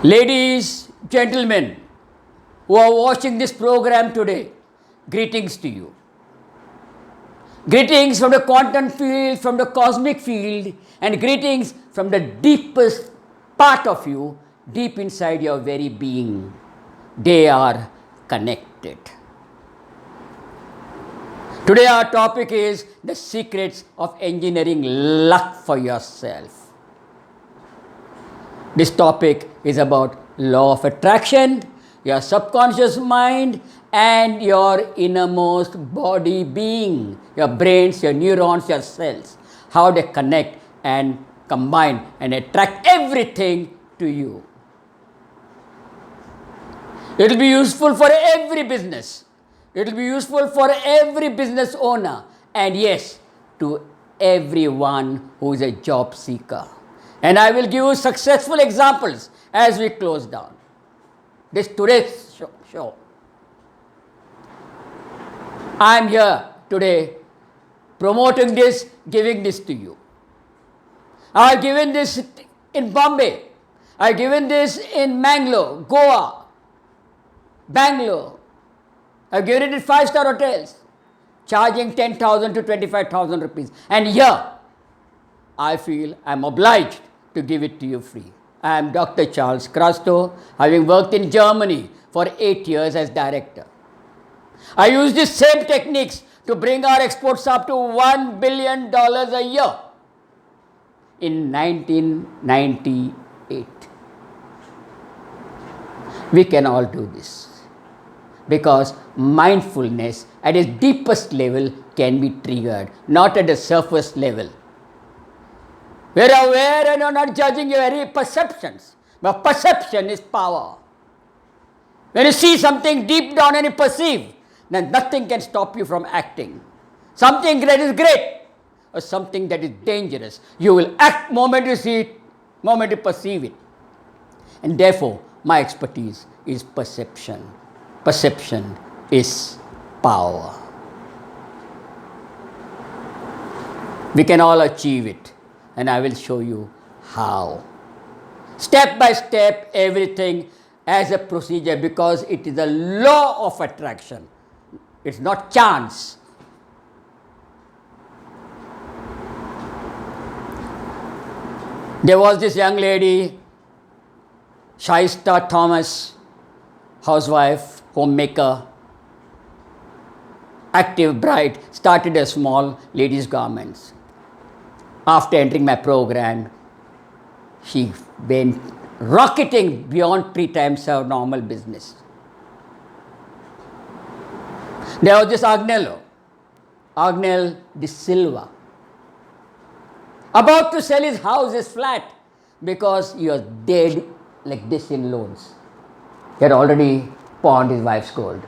Ladies, gentlemen, who are watching this program today, greetings to you. Greetings from the quantum field, from the cosmic field, and greetings from the deepest part of you, deep inside your very being. They are connected. Today, our topic is the secrets of engineering luck for yourself. This topic is about law of attraction, your subconscious mind, and your innermost body being, your brains, your neurons, your cells, how they connect and combine and attract everything to you. It will be useful for every business. It will be useful for every business owner, and yes, to everyone who is a job seeker. And I will give you successful examples as we close down today's show. I am here today promoting this, giving this to you. I have given this in Bombay. I have given this in Mangalore, Goa, Bangalore. I have given it in 5-star hotels, charging 10,000 to 25,000 rupees. And here, I feel I am obliged to give it to you free. I am Dr. Charles Krasto, having worked in Germany for 8 years as director. I use these same techniques to bring our exports up to $1 billion a year in 1998. We can all do this because mindfulness at its deepest level can be triggered, not at the surface level. We are aware and are not judging your very perceptions, but perception is power. When you see something deep down and you perceive, then nothing can stop you from acting. Something that is great or something that is dangerous, you will act moment you see it, moment you perceive it. And therefore, my expertise is perception. Perception is power. We can all achieve it, and I will show you how. Step by step, everything as a procedure, because it is a law of attraction. It's not chance. There was this young lady, Shaista Thomas, housewife, homemaker, active, bright, started a small ladies' garments. After entering my program, she went rocketing beyond 3 times her normal business. There was this Agnello De Silva, about to sell his house, his flat, because he was dead like this in loans. He had already pawned his wife's gold,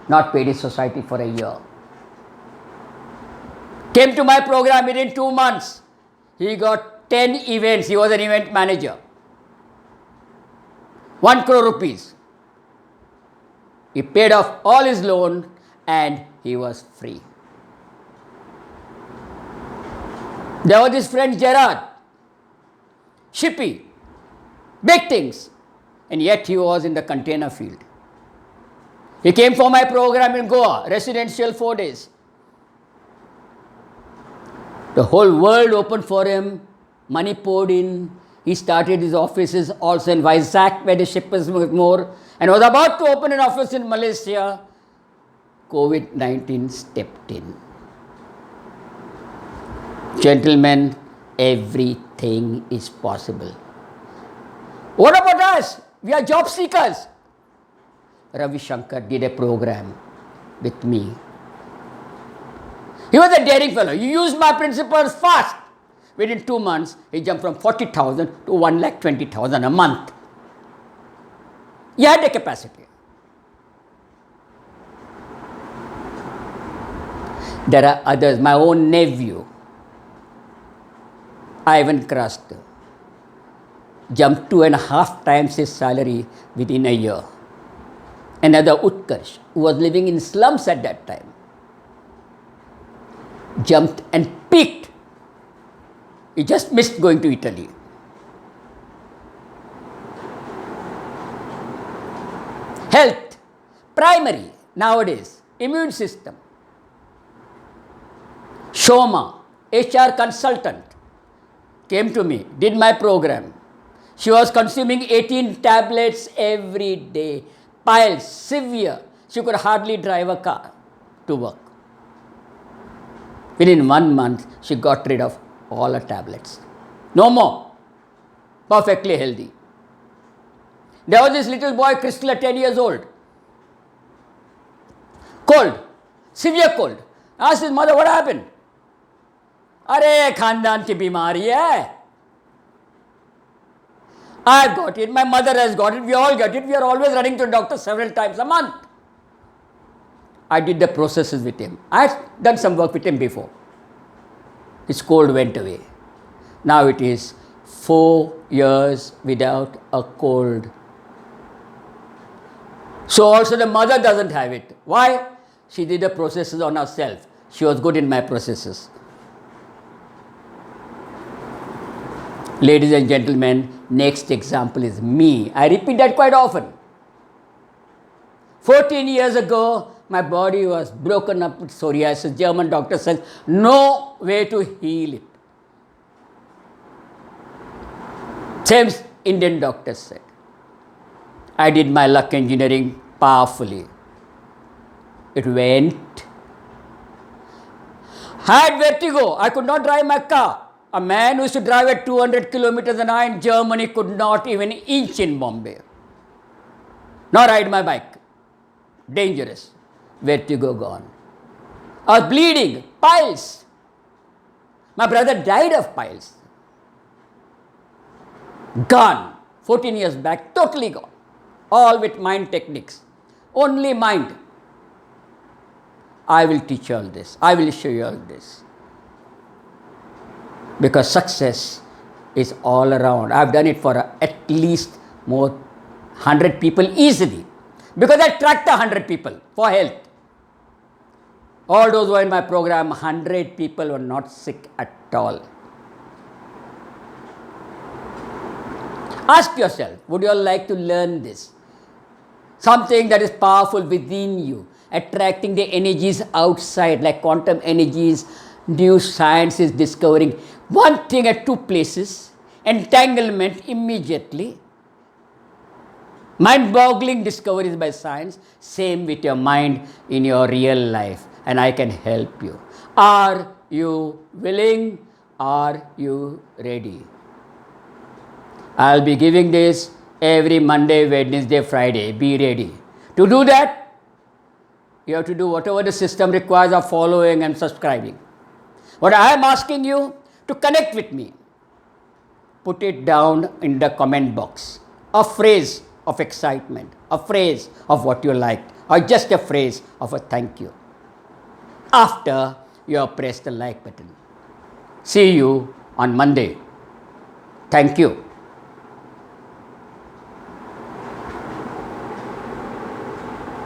not paid his society for a year. Came to my program within 2 months. He got 10 events. He was an event manager. 1 crore rupees. He paid off all his loan and he was free. There was his friend Gerard, Shippy, big things, and yet he was in the container field. He came for my program in Goa, residential 4 days. The whole world opened for him, money poured in. He started his offices also in Vizag, where the shippers were more, and was about to open an office in Malaysia. COVID-19 stepped in. Gentlemen, everything is possible. What about us? We are job seekers. Ravi Shankar did a program with me. He was a daring fellow. He used my principles fast. Within 2 months, he jumped from 40,000 to 1,20,000 a month. He had the capacity. There are others. My own nephew, Ivan Krust, jumped 2.5 times his salary within a year. Another Utkarsh, who was living in slums at that time, jumped and peaked. He just missed going to Italy. health, primary, nowadays, immune system. Shoma, HR consultant, came to me, did my program. She was consuming 18 tablets every day, piles, severe. She could hardly drive a car to work. Within 1 month, she got rid of all her tablets. No more. Perfectly healthy. There was this little boy, Crystal, 10 years old. Cold, severe cold. Asked his mother, what happened? अरे खानदान की बीमारी है. I've got it, my mother has got it, we all get it, we are always running to the doctor several times a month. I did the processes with him. I had done some work with him before. His cold went away. Now it is 4 years without a cold. So also the mother doesn't have it. Why? She did the processes on herself. She was good in my processes. Ladies and gentlemen, next example is me. I repeat that quite often. 14 years ago, my body was broken up with psoriasis. German doctor says, no way to heal it. Same Indian doctor said. I did my luck engineering powerfully. It went. Had vertigo. I could not drive my car. A man who used to drive at 200 kilometers an hour in Germany could not even inch in Bombay. Nor ride my bike. Dangerous. Vertigo gone. I was bleeding. Piles. My brother died of piles. Gone. 14 years back, totally gone. All with mind techniques. Only mind. I will teach you all this. I will show you all this. Because success is all around. I have done it for at least more 100 people easily. Because I tracked 100 people for health. All those who were in my program, 100 people were not sick at all. Ask yourself, would you all like to learn this? Something that is powerful within you, attracting the energies outside, like quantum energies. New science is discovering one thing at two places, entanglement immediately. Mind-boggling discoveries by science, same with your mind in your real life, and I can help you. Are you willing? Are you ready? I'll be giving this every Monday, Wednesday, Friday. Be ready. To do that, you have to do whatever the system requires of following and subscribing. What I am asking you to connect with me, put it down in the comment box. A phrase of excitement, a phrase of what you liked, or just a phrase of a thank you. After you have pressed the like button. See you on Monday. Thank you.